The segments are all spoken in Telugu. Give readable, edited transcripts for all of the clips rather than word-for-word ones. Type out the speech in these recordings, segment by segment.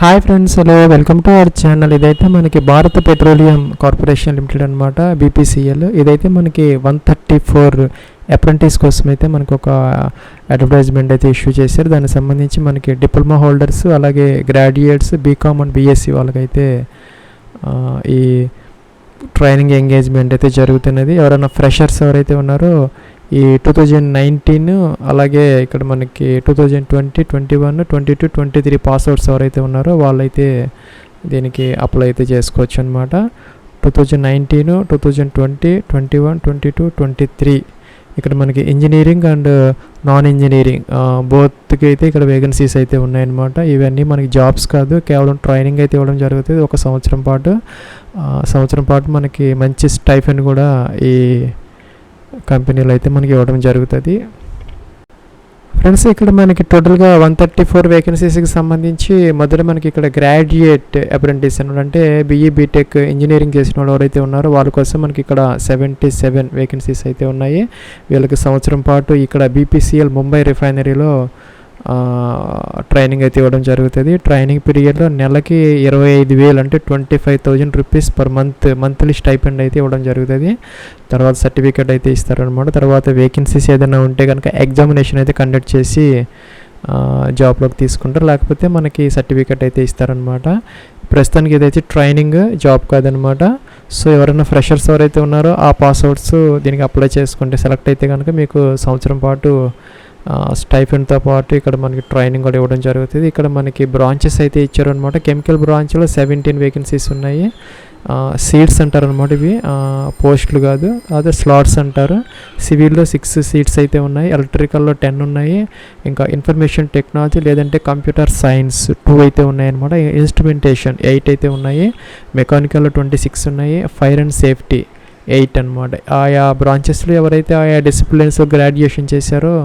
Hi friends, hello, welcome to our channel. ఇదైతే మనకి భారత పెట్రోలియం కార్పొరేషన్ లిమిటెడ్ అనమాట, బీపీసీఎల్. ఇదైతే మనకి 134 అప్రెంటిస్ కోసం అయితే మనకు ఒక అడ్వర్టైజ్మెంట్ అయితే ఇష్యూ చేశారు. దానికి సంబంధించి మనకి డిప్లొమా హోల్డర్స్, అలాగే గ్రాడ్యుయేట్స్, బీకామ్ అండ్ బీఎస్సీ వాళ్ళకైతే ఈ ట్రైనింగ్ ఎంగేజ్మెంట్ అయితే జరుగుతున్నది. ఎవరైనా ఫ్రెషర్స్ ఎవరైతే ఉన్నారో ఈ 2019 అలాగే ఇక్కడ మనకి 2020, 21, 22, 23 పాస్అవుట్స్ ఎవరైతే ఉన్నారో వాళ్ళైతే దీనికి అప్లై అయితే చేసుకోవచ్చు అనమాట. 2019, 2020, 21, 22, 23 ఇక్కడ మనకి ఇంజనీరింగ్ అండ్ నాన్ ఇంజనీరింగ్ బోత్కి అయితే ఇక్కడ వేకెన్సీస్ అయితే ఉన్నాయన్నమాట. ఇవన్నీ మనకి జాబ్స్ కాదు, కేవలం ట్రైనింగ్ అయితే ఇవ్వడం జరుగుతుంది. ఒక సంవత్సరం పాటు మనకి మంచి స్టైఫెండ్ కూడా ఈ కంపెనీలో అయితే మనకి ఇవ్వడం జరుగుతుంది. ఫ్రెండ్స్, ఇక్కడ మనకి టోటల్గా 134 వేకెన్సీస్కి సంబంధించి మొదట మనకి ఇక్కడ గ్రాడ్యుయేట్ అప్రెంటిస్ అంటే బీఈ బీటెక్ ఇంజనీరింగ్ చేసిన వాళ్ళు ఎవరైతే ఉన్నారో వాళ్ళ కోసం మనకి ఇక్కడ 77 వేకెన్సీస్ అయితే ఉన్నాయి. వీళ్ళకి సంవత్సరం పాటు ఇక్కడ బీపీసీఎల్ ముంబై రిఫైనరీలో ట్రైనింగ్ అయితే ఇవ్వడం జరుగుతుంది. ట్రైనింగ్ పీరియడ్లో నెలకి 25,000 అంటే 25,000 రూపీస్ పర్ మంత్లీ స్టైపెండ్ అయితే ఇవ్వడం జరుగుతుంది. తర్వాత సర్టిఫికేట్ అయితే ఇస్తారనమాట. తర్వాత వేకెన్సీస్ ఏదైనా ఉంటే కనుక ఎగ్జామినేషన్ అయితే కండక్ట్ చేసి జాబ్లోకి తీసుకుంటారు, లేకపోతే మనకి సర్టిఫికేట్ అయితే ఇస్తారనమాట. ప్రస్తుతానికి ఇదైతే ట్రైనింగ్, జాబ్ కాదనమాట. సో ఎవరైనా ఫ్రెషర్స్ ఎవరైతే ఉన్నారో ఆ పాస్అవుట్స్ దీనికి అప్లై చేసుకుంటే సెలెక్ట్ అయితే కనుక మీకు సంవత్సరం పాటు స్టైఫెండ్తో పాటు ఇక్కడ మనకి ట్రైనింగ్ కూడా ఇవ్వడం జరుగుతుంది. ఇక్కడ మనకి బ్రాంచెస్ అయితే ఇచ్చారు అనమాట. కెమికల్ బ్రాంచ్లో 17 వేకెన్సీస్ ఉన్నాయి. సీట్స్ అంటారు అనమాట, ఇవి పోస్టులు కాదు, అదే స్లాట్స్ అంటారు. సివిల్లో 6 సీట్స్ అయితే ఉన్నాయి. ఎలక్ట్రికల్లో 10 ఉన్నాయి. ఇంకా ఇన్ఫర్మేషన్ టెక్నాలజీ లేదంటే కంప్యూటర్ సైన్స్ 2 అయితే ఉన్నాయి అనమాట. ఇన్స్ట్రుమెంటేషన్ 8 అయితే ఉన్నాయి. మెకానికల్లో 26 ఉన్నాయి. ఫైర్ అండ్ సేఫ్టీ 8 అనమాట. ఆయా బ్రాంచెస్లో ఎవరైతే ఆయా డిసిప్లిన్స్ గ్రాడ్యుయేషన్ చేశారో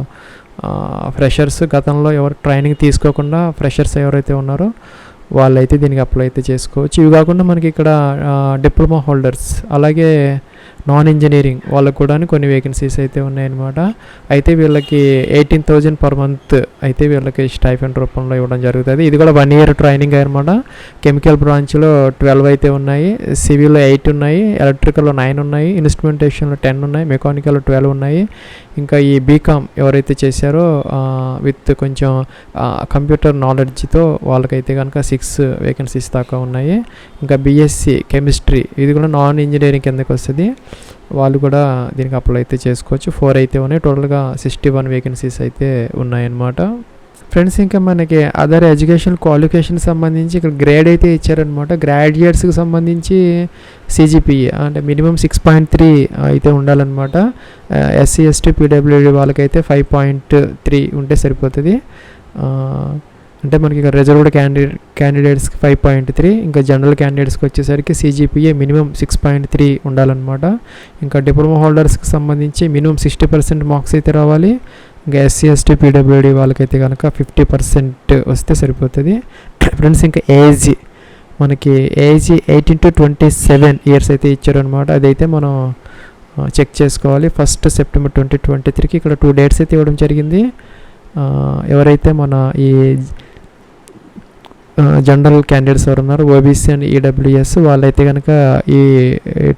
ఫ్రెషర్స్, గతంలో ఎవరు ట్రైనింగ్ తీసుకోకుండా ఫ్రెషర్స్ ఎవరైతే ఉన్నారో వాళ్ళైతే దీనికి అప్లై అయితే చేసుకోవచ్చు. ఇవి కాకుండా మనకి ఇక్కడ డిప్లొమా హోల్డర్స్ అలాగే నాన్ ఇంజనీరింగ్ వాళ్ళకు కూడా కొన్ని వేకెన్సీస్ అయితే ఉన్నాయన్నమాట. అయితే వీళ్ళకి 18,000 పర్ మంత్ అయితే వీళ్ళకి స్టైఫెండ్ రూపంలో ఇవ్వడం జరుగుతుంది. ఇది కూడా 1 year ట్రైనింగ్ అనమాట. కెమికల్ బ్రాంచ్లో 12 అయితే ఉన్నాయి. సివిల్లో 8 ఉన్నాయి. ఎలక్ట్రికల్లో 9 ఉన్నాయి. ఇన్స్ట్రుమెంటేషన్లో 10 ఉన్నాయి. మెకానికల్లో 12 ఉన్నాయి. ఇంకా ఈ బీకామ్ ఎవరైతే చేశారో విత్ కొంచెం కంప్యూటర్ నాలెడ్జ్తో వాళ్ళకైతే కనుక 6 వేకెన్సీస్ దాకా ఉన్నాయి. ఇంకా బీఎస్సీ కెమిస్ట్రీ ఇది కూడా నాన్ ఇంజనీరింగ్ కిందకి వస్తుంది. వాళ్ళు కూడా దీనికి అప్లై అయితే చేసుకోవచ్చు. 4 అయితే ఉన్నాయి. టోటల్గా 61 వేకెన్సీస్ అయితే ఉన్నాయన్నమాట. ఫ్రెండ్స్, ఇంకా మనకి అదర్ ఎడ్యుకేషన్ క్వాలిఫికేషన్ సంబంధించి ఇక్కడ గ్రేడ్ అయితే ఇచ్చారనమాట. గ్రాడ్యుయేట్స్కి సంబంధించి సిజిపిఏ అంటే మినిమం 6.3 అయితే ఉండాలన్నమాట. ఎస్సీ ఎస్టీ పీడబ్ల్యూడీ వాళ్ళకైతే 5.3 ఉంటే సరిపోతుంది. అంటే మనకి ఇక్కడ రిజర్వ్డ్ క్యాండిడేట్స్కి 5.3, ఇంకా జనరల్ క్యాండిడేట్స్కి వచ్చేసరికి సిజిపిఏ మినిమం 6.3 ఉండాలన్నమాట. ఇంకా డిప్లొమా హోల్డర్స్కి సంబంధించి మినిమం 60% మార్క్స్ అయితే రావాలి. ఇంకా ఎస్సీ ఎస్టీ పీడబ్ల్యూడీ వాళ్ళకైతే కనుక 50% వస్తే సరిపోతుంది. ఫ్రెండ్స్, ఇంకా మనకి ఏజ్ 18 to 27 years అయితే ఇచ్చారనమాట. అదైతే మనం చెక్ చేసుకోవాలి. 1st September 2023కి ఇక్కడ 2 dates అయితే ఇవ్వడం జరిగింది. ఎవరైతే మన ఈ జనరల్ క్యాండిడేట్స్ ఎవరు ఉన్నారు ఓబీసీ అండ్ ఈడబ్ల్యూఎస్ వాళ్ళైతే కనుక ఈ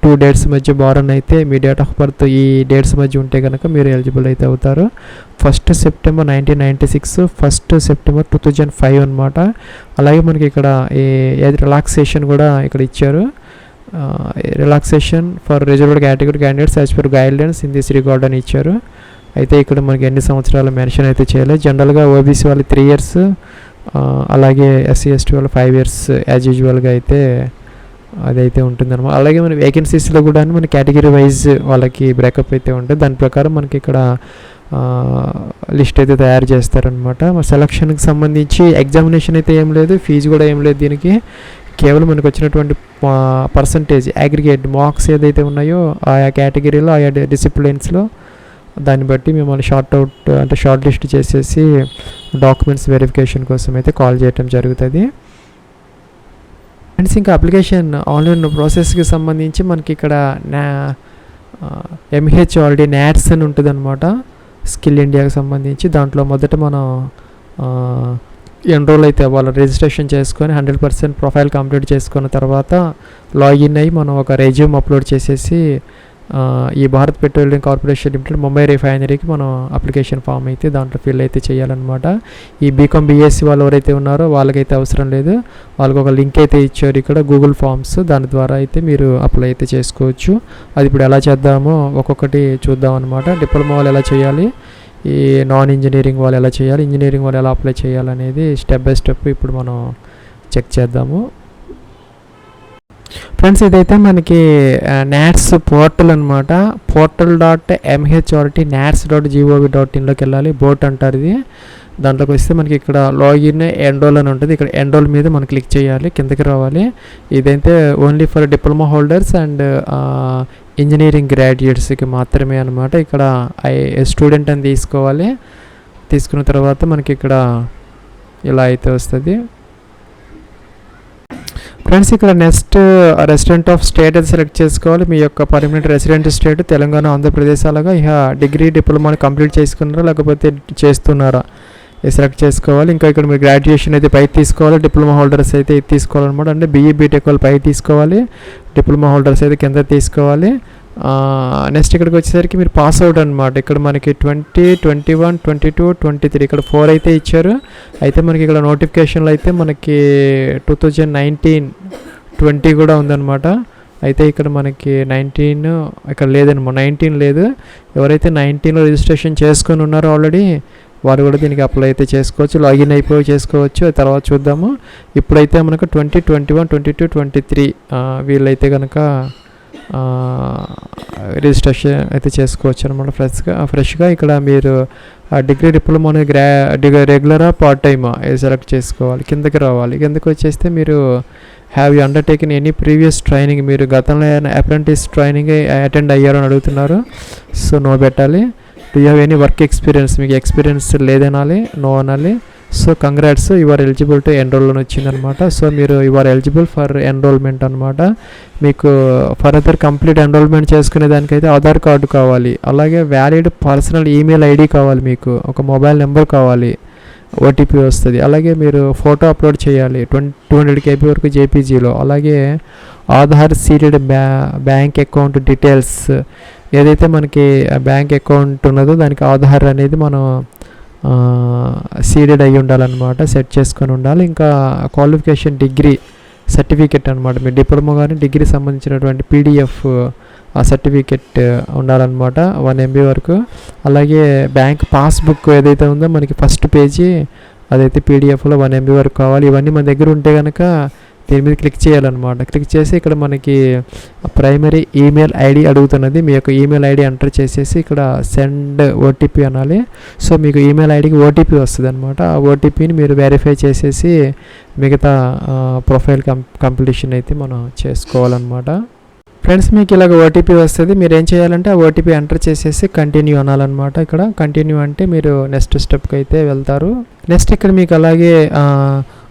2 dates మధ్య బారన్ అయితే మీ డేట్ ఆఫ్ బర్త్ ఈ డేట్స్ మధ్య ఉంటే కనుక మీరు ఎలిజిబుల్ అయితే అవుతారు. 1st September 1996, 1st September 2005 అనమాట. అలాగే మనకి ఇక్కడ ఈ రిలాక్సేషన్ కూడా ఇక్కడ ఇచ్చారు. Relaxation for reserved category candidates as per guidelines in this record అని ఇచ్చారు. అయితే ఇక్కడ మనకి ఎన్ని సంవత్సరాలు మెన్షన్ అయితే చేయలేదు. జనరల్గా ఓబీసీ వాళ్ళు 3 years, అలాగే ఎస్సీ ఎస్టీ వాళ్ళు 5 years యాజ్ యూజువల్గా అయితే అదైతే ఉంటుందన్నమాట. అలాగే మన వేకెన్సీస్లో కూడా మన కేటగిరీ వైజ్ వాళ్ళకి బ్రేకప్ అయితే ఉంటుంది. దాని ప్రకారం మనకి ఇక్కడ లిస్ట్ అయితే తయారు చేస్తారనమాట. మన సెలక్షన్కి సంబంధించి ఎగ్జామినేషన్ అయితే ఏం లేదు, ఫీజు కూడా ఏం లేదు దీనికి. కేవలం మనకు వచ్చినటువంటి పర్సంటేజ్ అగ్రిగేట్ మార్క్స్ ఏదైతే ఉన్నాయో ఆయా కేటగిరీలో ఆయా డిసిప్లిన్స్లో దాన్ని బట్టి మిమ్మల్ని షార్ట్ లిస్ట్ చేసేసి డాక్యుమెంట్స్ వెరిఫికేషన్ కోసం అయితే కాల్ చేయడం జరుగుతుంది. అండ్ ఇంకా అప్లికేషన్ ఆన్లైన్ ప్రాసెస్కి సంబంధించి మనకి ఇక్కడ ఎంహెచ్ఆర్డి నాట్స్ అని ఉంటుంది అనమాట, స్కిల్ ఇండియాకి సంబంధించి. దాంట్లో మొదట మనం ఎన్రోల్ అయితే అవ్వాలి. రిజిస్ట్రేషన్ చేసుకొని 100% ప్రొఫైల్ కంప్లీట్ చేసుకున్న తర్వాత లాగిన్ అయ్యి మనం ఒక రెజ్యూమ్ అప్లోడ్ చేసేసి ఈ Bharat petroleum corporation limited Mumbai రిఫైనరీకి మనం అప్లికేషన్ ఫామ్ అయితే దాంట్లో ఫిల్ అయితే చేయాలన్నమాట. ఈ బీకామ్ బీఎస్సీ వాళ్ళు ఎవరైతే ఉన్నారో వాళ్ళకైతే అవసరం లేదు. వాళ్ళకి ఒక లింక్ అయితే ఇచ్చారు ఇక్కడ గూగుల్ ఫామ్స్, దాని ద్వారా అయితే మీరు అప్లై అయితే చేసుకోవచ్చు. అది ఇప్పుడు ఎలా చేద్దామో ఒక్కొక్కటి చూద్దాం అనమాట. డిప్లొమా వాళ్ళు ఎలా చేయాలి, ఈ నాన్ ఇంజనీరింగ్ వాళ్ళు ఎలా చేయాలి, ఇంజనీరింగ్ వాళ్ళు ఎలా అప్లై చేయాలనేది స్టెప్ బై స్టెప్ ఇప్పుడు మనం చెక్ చేద్దాము. ఫ్రెండ్స్ ఇదైతే మనకి నాట్స్ పోర్టల్ అనమాట. portal.mhrt nats.gov.inలోకి వెళ్ళాలి. బోట్ అంటారు ఇది. దాంట్లోకి వస్తే మనకి ఇక్కడ లాగిన్ ఎన్రోల్ అని ఉంటుంది. ఇక్కడ ఎన్రోల్ మీద మనం క్లిక్ చేయాలి, కిందకి రావాలి. ఇదైతే only for diploma holders and engineering గ్రాడ్యుయేట్స్కి మాత్రమే అనమాట. ఇక్కడ స్టూడెంట్ అని తీసుకోవాలి. తీసుకున్న తర్వాత మనకి ఇక్కడ ఇలా అయితే వస్తుంది. ఫ్రెండ్స్ ఇక్కడ నెక్స్ట్ రెసిడెంట్ ఆఫ్ స్టేట్ అది సెలెక్ట్ చేసుకోవాలి. మీ యొక్క permanent resident state Telangana, Andhra Pradesh, అలాగా ఇక డిగ్రీ డిప్లొమాని కంప్లీట్ చేసుకున్నారా లేకపోతే చేస్తున్నారా సెలెక్ట్ చేసుకోవాలి. ఇంకా ఇక్కడ మీరు గ్రాడ్యుయేషన్ అయితే పై తీసుకోవాలి, డిప్లొమా హోల్డర్స్ అయితే ఇది తీసుకోవాలన్నమాట. అంటే బీఈ బీటెక్ వాళ్ళు పై తీసుకోవాలి, డిప్లొమా హోల్డర్స్ అయితే కింద తీసుకోవాలి. నెక్స్ట్ ఇక్కడికి వచ్చేసరికి మీరు పాస్ అవుట్ అనమాట. ఇక్కడ మనకి 20, 21, 22, 23 ఇక్కడ 4 అయితే ఇచ్చారు. అయితే మనకి ఇక్కడ నోటిఫికేషన్లో అయితే మనకి 2019, 20 కూడా ఉందన్నమాట. అయితే ఇక్కడ మనకి 19 ఇక్కడ లేదన్నమాట, 19 లేదు. ఎవరైతే 19లో రిజిస్ట్రేషన్ చేసుకొని ఉన్నారో ఆల్రెడీ వారు కూడా దీనికి అప్లై అయితే చేసుకోవచ్చు, లాగిన్ అయిపోయి చేసుకోవచ్చు. తర్వాత చూద్దాము. ఇప్పుడైతే మనకు 20, 21, 22, 23 వీళ్ళైతే కనుక రిజిస్ట్రేషన్ అయితే చేసుకోవచ్చు అనమాట. ఫ్రెష్గా ఇక్కడ మీరు డిగ్రీ డిప్లొమా రెగ్యులరా పార్ట్ టైమా సెలెక్ట్ చేసుకోవాలి. కిందకి రావాలి. కిందకి వచ్చేస్తే మీరు have you undertaken any previous training, మీరు గతంలో అప్రెంటిస్ ట్రైనింగ్ అటెండ్ అయ్యారు అని అడుగుతున్నారు. సో నో పెట్టాలి. Do you have any work experience, మీకు ఎక్స్పీరియన్స్ లేదనాలి, నో అనాలి. So congrats, you are eligible to enrol అని వచ్చిందనమాట. సో మీరు you are eligible for enrolment అనమాట. మీకు ఫర్దర్ కంప్లీట్ ఎన్రోల్మెంట్ చేసుకునే దానికైతే ఆధార్ కార్డు కావాలి, అలాగే వ్యాలిడ్ పర్సనల్ ఈమెయిల్ ఐడి కావాలి, మీకు ఒక మొబైల్ నెంబర్ కావాలి, ఓటీపీ వస్తుంది. అలాగే మీరు ఫోటో అప్లోడ్ చేయాలి 200 KB వరకు జేపీజీలో. అలాగే Aadhaar seeded bank account details, ఏదైతే మనకి బ్యాంక్ అకౌంట్ ఉన్నదో దానికి ఆధార్ అనేది మనం సీడెడ్ అయ్యి ఉండాలన్నమాట, సెట్ చేసుకొని ఉండాలి. ఇంకా క్వాలిఫికేషన్ డిగ్రీ సర్టిఫికెట్ అనమాట, మీ డిప్లొమా కానీ డిగ్రీ సంబంధించినటువంటి పీడిఎఫ్ ఆ సర్టిఫికెట్ ఉండాలన్నమాట 1 MB వరకు. అలాగే బ్యాంక్ పాస్బుక్ ఏదైతే ఉందో మనకి ఫస్ట్ పేజీ అదైతే పీడిఎఫ్లో 1 MB వరకు కావాలి. ఇవన్నీ మన దగ్గర ఉంటే కనుక దీని మీద క్లిక్ చేయాలన్నమాట. క్లిక్ చేసి ఇక్కడ మనకి ప్రైమరీ ఈమెయిల్ ఐడి అడుగుతున్నది. మీ యొక్క ఈమెయిల్ ఐడి ఎంటర్ చేసేసి ఇక్కడ సెండ్ ఓటీపీ అనాలి. సో మీకు ఈమెయిల్ ఐడికి ఓటీపీ వస్తుంది అనమాట. ఆ ఓటీపీని మీరు వెరిఫై చేసేసి మిగతా ప్రొఫైల్ కంప్లీషన్ అయితే మనం చేసుకోవాలన్నమాట. ఫ్రెండ్స్ మీకు ఇలాగ ఓటీపీ వస్తుంది. మీరు ఏం చేయాలంటే ఆ ఓటీపీ ఎంటర్ చేసేసి కంటిన్యూ అనాలన్నమాట. ఇక్కడ కంటిన్యూ అంటే మీరు నెక్స్ట్ స్టెప్కి అయితే వెళ్తారు. నెక్స్ట్ ఇక్కడ మీకు అలాగే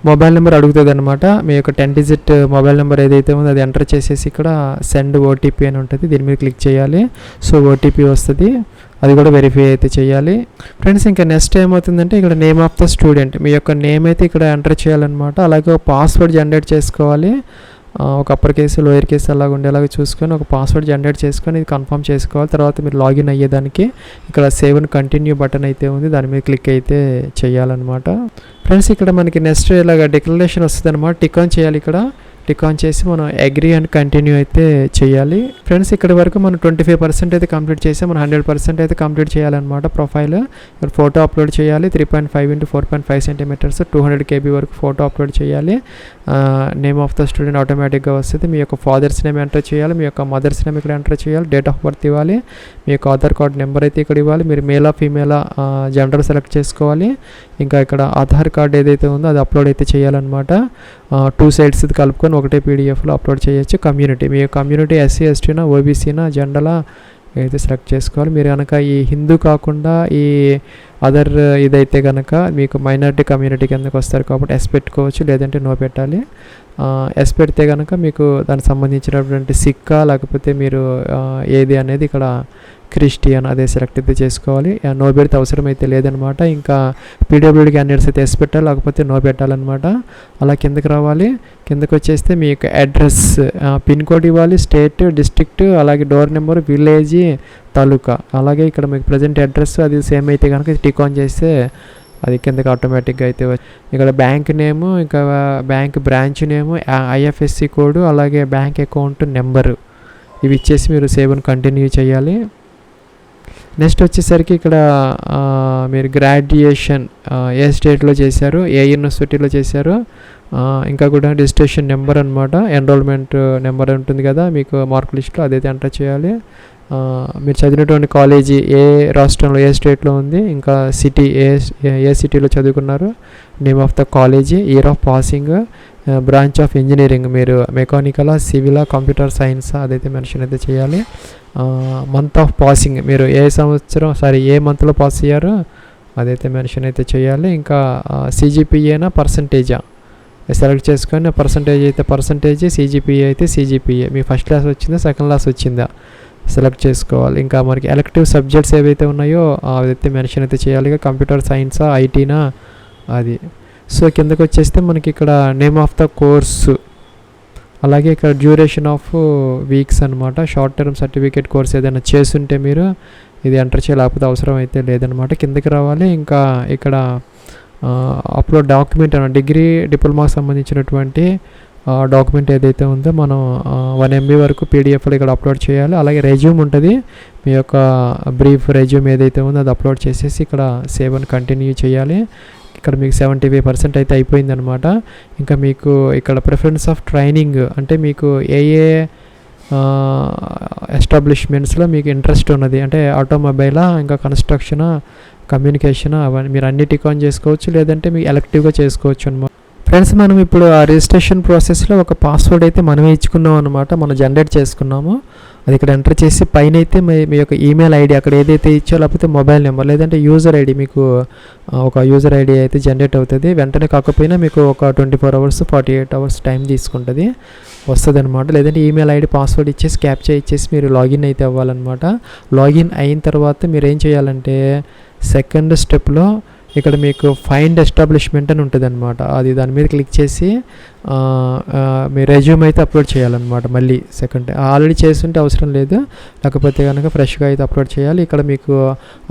మొబైల్ నెంబర్ అడుగుతుంది అనమాట. మీ యొక్క 10 digit మొబైల్ నెంబర్ ఏదైతే ఉందో అది ఎంటర్ చేసేసి ఇక్కడ సెండ్ ఓటీపీ అని ఉంటుంది, దీని మీద క్లిక్ చేయాలి. సో ఓటీపీ వస్తుంది, అది కూడా వెరిఫై అయితే చేయాలి. ఫ్రెండ్స్ ఇంకా నెక్స్ట్ ఏమవుతుందంటే ఇక్కడ నేమ్ ఆఫ్ ద స్టూడెంట్, మీ యొక్క నేమ్ అయితే ఇక్కడ ఎంటర్ చేయాలన్నమాట. అలాగే పాస్వర్డ్ జనరేట్ చేసుకోవాలి. ఒక అప్పర్ కేసు లోయర్ కేసు అలాగ ఉండేలాగా చూసుకొని ఒక పాస్వర్డ్ జనరేట్ చేసుకొని ఇది కన్ఫర్మ్ చేసుకోవాలి. తర్వాత మీరు లాగిన్ అయ్యేదానికి ఇక్కడ సేవ్ అండ్ కంటిన్యూ బటన్ అయితే ఉంది, దాని మీద క్లిక్ అయితే చేయాలన్నమాట. ఫ్రెండ్స్ ఇక్కడ మనకి నెక్స్ట్ ఇలాగ డిక్లరేషన్ వస్తుంది అనమాట. టిక్ ఆన్ చేయాలి. ఇక్కడ టిక్ ఆన్ చేసి మనం అగ్రీ అండ్ కంటిన్యూ అయితే చేయాలి. ఫ్రెండ్స్ ఇక్కడ వరకు మనం 25% అయితే కంప్లీట్ చేసాం. మనం 100% అయితే కంప్లీట్ చేయాలన్నమాట. ప్రొఫైల్ ఇక్కడ ఫోటో అప్లోడ్ చేయాలి. 3.5 x 4.5 cm 200 KB వరకు ఫోటో అప్లోడ్ చేయాలి. నేమ్ ఆఫ్ ద స్టూడెంట్ ఆటోమేటిక్గా వస్తుంది. మీ యొక్క ఫాదర్స్ నేమ్ ఎంటర్ చేయాలి, మీ యొక్క మదర్స్ నేమ్ ఇక్కడ ఎంటర్ చేయాలి, డేట్ ఆఫ్ బర్త్ ఇవ్వాలి, మీ యొక్క ఆధార్ కార్డ్ నెంబర్ అయితే ఇక్కడ ఇవ్వాలి, మీరు మేలా ఫీమేలా జెండర్ సెలెక్ట్ చేసుకోవాలి. ఇంకా ఇక్కడ ఆధార్ కార్డ్ ఏదైతే ఉందో అది అప్లోడ్ అయితే చేయాలన్నమాట. 2 sides ఇది కలుపుకొని ఒకటే పీడిఎఫ్లో అప్లోడ్ చేయొచ్చు. కమ్యూనిటీ, మీ కమ్యూనిటీ ఎస్సీ ఎస్టీనా ఓబీసీనా జెండలా అయితే సెలెక్ట్ చేసుకోవాలి. మీరు కనుక ఈ హిందూ కాకుండా ఈ అదర్ ఇదైతే కనుక మీకు మైనారిటీ కమ్యూనిటీ కిందకి వస్తారు కాబట్టి ఎస్ పెట్టుకోవచ్చు, లేదంటే నో పెట్టాలి. ఎస్ పెడితే కనుక మీకు దానికి సంబంధించినటువంటి సిక్కా లేకపోతే మీరు ఏది అనేది ఇక్కడ క్రిస్టియన్ అదే సెలెక్ట్ అయితే చేసుకోవాలి. నో పెడితే అవసరం అయితే లేదనమాట. ఇంకా పీడబ్ల్యూడీ క్యాండిడేట్స్ అయితే ఎస్ పెట్టాలి, లేకపోతే నో పెట్టాలన్నమాట. అలా కిందకి రావాలి. కిందకి వచ్చేస్తే మీ యొక్క అడ్రస్, పిన్ కోడ్ ఇవ్వాలి, స్టేట్, డిస్ట్రిక్ట్, అలాగే డోర్ నెంబర్, విలేజ్, తాలూకా. అలాగే ఇక్కడ మీకు ప్రజెంట్ అడ్రస్ అది సేమ్ అయితే కనుక టిక్ ఆన్ చేస్తే అది కిందకి ఆటోమేటిక్గా అయితే ఇక్కడ బ్యాంక్ నేము, ఇంకా బ్యాంక్ బ్రాంచ్ నేము, ఐఎఫ్ఎస్సి కోడ్, అలాగే బ్యాంక్ అకౌంట్ నెంబరు ఇవి ఇచ్చేసి మీరు సేవ్ని కంటిన్యూ చేయాలి. నెక్స్ట్ వచ్చేసరికి ఇక్కడ మీరు గ్రాడ్యుయేషన్ ఏ స్టేట్లో చేశారు, ఏ యూనివర్సిటీలో చేశారు, ఇంకా కూడా రిజిస్ట్రేషన్ నెంబర్ అనమాట, ఎన్రోల్మెంట్ నెంబర్ ఉంటుంది కదా మీకు మార్క్ లిస్ట్లో, అదైతే ఎంటర్ చేయాలి. మీరు చదివినటువంటి కాలేజీ ఏ రాష్ట్రంలో ఏ స్టేట్లో ఉంది, ఇంకా సిటీ ఏ సిటీలో చదువుకున్నారు, name of the college, year of passing, branch of engineering మీరు మెకానికలా, సివిలా, కంప్యూటర్ సైన్స్ అదైతే మెన్షన్ అయితే చేయాలి. మంత్ ఆఫ్ పాసింగ్ మీరు ఏ మంత్లో పాస్ అయ్యారో అదైతే మెన్షన్ అయితే చేయాలి. ఇంకా సిజిపిఏనా పర్సంటేజా సెలెక్ట్ చేసుకొని పర్సంటేజ్ అయితే పర్సంటేజ్, సిజిపిఏ అయితే సిజిపిఏ, మీ ఫస్ట్ క్లాస్ వచ్చిందా సెకండ్ క్లాస్ వచ్చిందా సెలెక్ట్ చేసుకోవాలి. ఇంకా మనకి ఎలెక్టివ్ సబ్జెక్ట్స్ ఏవైతే ఉన్నాయో అదైతే మెన్షన్ అయితే చేయాలి. కంప్యూటర్ సైన్సా, ఐటీనా అది. సో కిందకి వచ్చేస్తే మనకి ఇక్కడ నేమ్ ఆఫ్ ద కోర్సు, అలాగే ఇక్కడ డ్యూరేషన్ ఆఫ్ వీక్స్ అనమాట. షార్ట్ టర్మ్ సర్టిఫికేట్ కోర్స్ ఏదైనా చేస్తుంటే మీరు ఇది ఎంటర్ చేయలేకపోతే అవసరం అయితే లేదనమాట. కిందకి రావాలి. ఇంకా ఇక్కడ అప్లోడ్ డాక్యుమెంట్ అన్న డిగ్రీ డిప్లొమాకి సంబంధించినటువంటి డాక్యుమెంట్ ఏదైతే ఉందో మనం 1 MB వరకు పీడిఎఫ్లో ఇక్కడ అప్లోడ్ చేయాలి. అలాగే రెజ్యూమ్ ఉంటుంది, మీ యొక్క బ్రీఫ్ రెజ్యూమ్ ఏదైతే ఉందో అది అప్లోడ్ చేసేసి ఇక్కడ సేవ్ అని కంటిన్యూ చేయాలి. ఇక్కడ మీకు 75% అయితే అయిపోయిందనమాట. ఇంకా మీకు ఇక్కడ ప్రిఫరెన్స్ ఆఫ్ ట్రైనింగ్ అంటే మీకు ఏ ఎస్టాబ్లిష్మెంట్స్లో మీకు ఇంట్రెస్ట్ ఉన్నది అంటే ఆటోమొబైలా, ఇంకా కన్స్ట్రక్షనా, కమ్యూనికేషనా, అవన్నీ మీరు అన్ని టిక్ ఆన్ చేసుకోవచ్చు, లేదంటే మీకు ఎలెక్టివ్గా చేసుకోవచ్చు అనమాట. ఫ్రెండ్స్ మనం ఇప్పుడు ఆ రిజిస్ట్రేషన్ ప్రాసెస్లో ఒక పాస్వర్డ్ అయితే మనమే ఇచ్చుకున్నాం అనమాట, మనం జనరేట్ చేసుకున్నాము. అది ఇక్కడ ఎంటర్ చేసి పైన అయితే మీ యొక్క ఈమెయిల్ ఐడి అక్కడ ఏదైతే ఇచ్చో, లేకపోతే మొబైల్ నెంబర్, లేదంటే యూజర్ ఐడి, మీకు ఒక యూజర్ ఐడి అయితే జనరేట్ అవుతుంది. వెంటనే కాకపోయినా మీకు ఒక 24 hours 48 hours టైం తీసుకుంటుంది, వస్తుంది అనమాట. లేదంటే ఈమెయిల్ ఐడి పాస్వర్డ్ ఇచ్చేసి క్యాప్చా ఇచ్చేసి మీరు లాగిన్ అయితే అవ్వాలన్నమాట. లాగిన్ అయిన తర్వాత మీరు ఏం చేయాలంటే సెకండ్ స్టెప్లో ఇక్కడ మీకు ఫైండ్ ఎస్టాబ్లిష్మెంట్ అని ఉంటుంది అనమాట. అది దాని మీద క్లిక్ చేసి మీ రెజ్యూమ్ అయితే అప్లోడ్ చేయాలన్నమాట. మళ్ళీ సెకండ్ ఆల్రెడీ చేస్తుంటే అవసరం లేదు, లేకపోతే కనుక ఫ్రెష్గా అయితే అప్లోడ్ చేయాలి. ఇక్కడ మీకు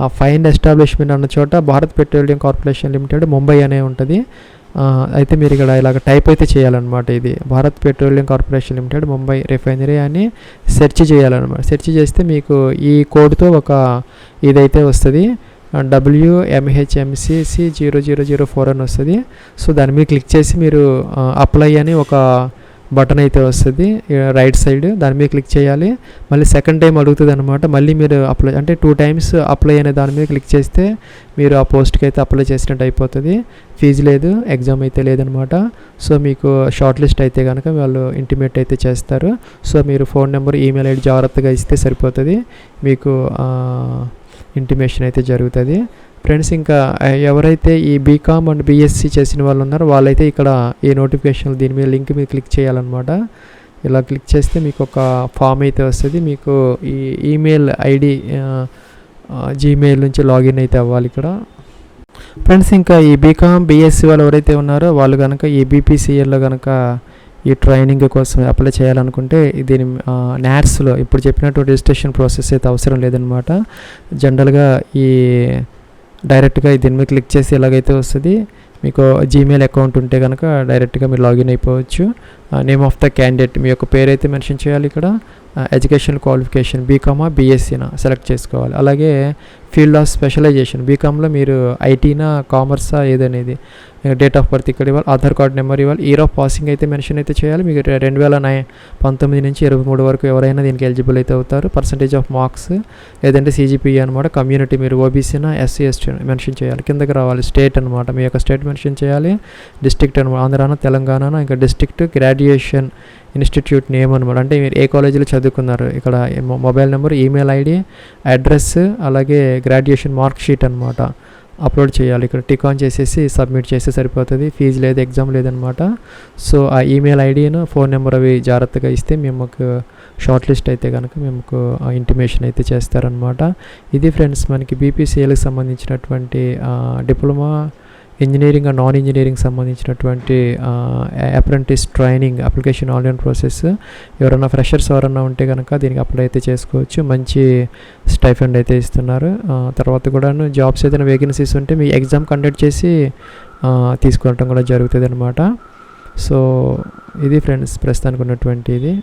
ఆ ఫైండ్ ఎస్టాబ్లిష్మెంట్ అన్న చోట Bharat petroleum corporation limited Mumbai అనే ఉంటుంది. అయితే మీరు ఇక్కడ ఇలాగ టైప్ అయితే చేయాలన్నమాట. ఇది Bharat petroleum corporation limited Mumbai refinery అని సెర్చ్ చేయాలన్నమాట. సెర్చ్ చేస్తే మీకు ఈ కోడ్తో ఒక ఇదైతే వస్తుంది, WMHMCC 0004 అని వస్తుంది. సో దాని మీద క్లిక్ చేసి మీరు అప్లై అని ఒక బటన్ అయితే వస్తుంది రైట్ సైడ్, దాని మీద క్లిక్ చేయాలి. మళ్ళీ సెకండ్ టైం అడుగుతుంది అనమాట. మళ్ళీ మీరు అప్లై అంటే 2 times అప్లై అనే దాని మీద క్లిక్ చేస్తే మీరు ఆ పోస్ట్కి అయితే అప్లై చేసినట్టు అయిపోతుంది. ఫీజు లేదు, ఎగ్జామ్ అయితే లేదనమాట. సో మీకు షార్ట్ లిస్ట్ అయితే కనుక వాళ్ళు ఇంటిమేట్ అయితే చేస్తారు. సో మీరు ఫోన్ నెంబర్, ఈమెయిల్ ఐడి జాగ్రత్తగా ఇస్తే సరిపోతుంది, మీకు ఇంటిమేషన్ అయితే జరుగుతుంది. ఫ్రెండ్స్ ఇంకా ఎవరైతే ఈ బీకామ్ అండ్ బీఎస్సీ చేసిన వాళ్ళు ఉన్నారో వాళ్ళైతే ఇక్కడ ఈ నోటిఫికేషన్ దీని మీద లింక్ మీద క్లిక్ చేయాలన్నమాట. ఇలా క్లిక్ చేస్తే మీకు ఒక ఫామ్ అయితే వస్తుంది. మీకు ఈ ఈమెయిల్ ఐడి జీమెయిల్ నుంచి లాగిన్ అయితే అవ్వాలి ఇక్కడ. ఫ్రెండ్స్ ఇంకా ఈ బీకామ్ బీఎస్సీ వాళ్ళు ఎవరైతే ఉన్నారో వాళ్ళు కనుక ఈ బీపీసీఎల్లో కనుక ఈ ట్రైనింగ్ కోసం అప్లై చేయాలనుకుంటే దీని నాట్స్లో ఇప్పుడు చెప్పినటువంటి రిజిస్ట్రేషన్ ప్రాసెస్ అయితే అవసరం లేదనమాట. జనరల్గా ఈ డైరెక్ట్గా దీని మీద క్లిక్ చేసి ఎలాగైతే వస్తుంది, మీకు జీమెయిల్ అకౌంట్ ఉంటే కనుక డైరెక్ట్గా మీరు లాగిన్ అయిపోవచ్చు. నేమ్ ఆఫ్ ద క్యాండిడేట్ మీ యొక్క పేరు అయితే మెన్షన్ చేయాలి. ఇక్కడ ఎడ్యుకేషన్ క్వాలిఫికేషన్ బీకామా బీఎస్సీనా సెలెక్ట్ చేసుకోవాలి. అలాగే ఫీల్డ్ ఆఫ్ స్పెషలైజేషన్ బీకామ్లో మీరు ఐటీనా కామర్సా ఏదనేది, డేట్ ఆఫ్ బర్త్ ఇక్కడ ఇవ్వాలి, ఆధార్ కార్డ్ నెంబర్ ఇవ్వాలి, ఇయర్ ఆఫ్ పాసింగ్ అయితే మెన్షన్ అయితే చేయాలి. మీకు 2019 నుంచి 23 వరకు ఎవరైనా దీనికి ఎలిజిబుల్ అయితే అవుతారు. పర్సంటేజ్ ఆఫ్ మార్క్స్ లేదంటే సిజిపిఏ అనమాట. కమ్యూనిటీ మీరు ఓబీసీనా ఎస్సీ ఎస్టీ మెన్షన్ చేయాలి. కిందకి రావాలి స్టేట్ అనమాట, మీ యొక్క స్టేట్ మెన్షన్ చేయాలి. డిస్ట్రిక్ట్ అనమాట, ఆంధ్రానా తెలంగాణ, ఇంకా డిస్ట్రిక్ట్, గ్రాడ్యుయేషన్ ఇన్స్టిట్యూట్ నేమ్ అనమాట, అంటే మీరు ఏ కాలేజీలో చదువుకున్నారు. ఇక్కడ mobile number, email ID, address, అలాగే గ్రాడ్యుయేషన్ మార్క్ షీట్ అనమాట. అప్లోడ్ చేయాలి. ఇక్కడ టిక్ ఆన్ చేసేసి సబ్మిట్ చేస్తే సరిపోతుంది. ఫీజు లేదు, ఎగ్జామ్ లేదనమాట. సో ఆ ఈమెయిల్ ఐడిను, ఫోన్ నెంబర్ అవి జాగ్రత్తగా ఇస్తే మేము షార్ట్ లిస్ట్ అయితే కనుక మేము ఇంటిమేషన్ అయితే చేస్తారనమాట. ఇది ఫ్రెండ్స్ మనకి బీపీసీఎల్కి సంబంధించినటువంటి diploma engineering and non engineering సంబంధించినటువంటి apprentice training application online process. ఎవరైనా ఫ్రెషర్స్ ఎవరైనా ఉంటే కనుక దీనికి అప్లై అయితే చేసుకోవచ్చు. మంచి స్టైఫండ్ అయితే ఇస్తున్నారు. తర్వాత కూడా జాబ్స్ ఏదైనా వేకెన్సీస్ ఉంటే మీ ఎగ్జామ్ కండక్ట్ చేసి తీసుకోవటం కూడా జరుగుతుంది అనమాట. సో ఇది ఫ్రెండ్స్ ప్రస్తుతానికి ఉన్నటువంటి ఇది.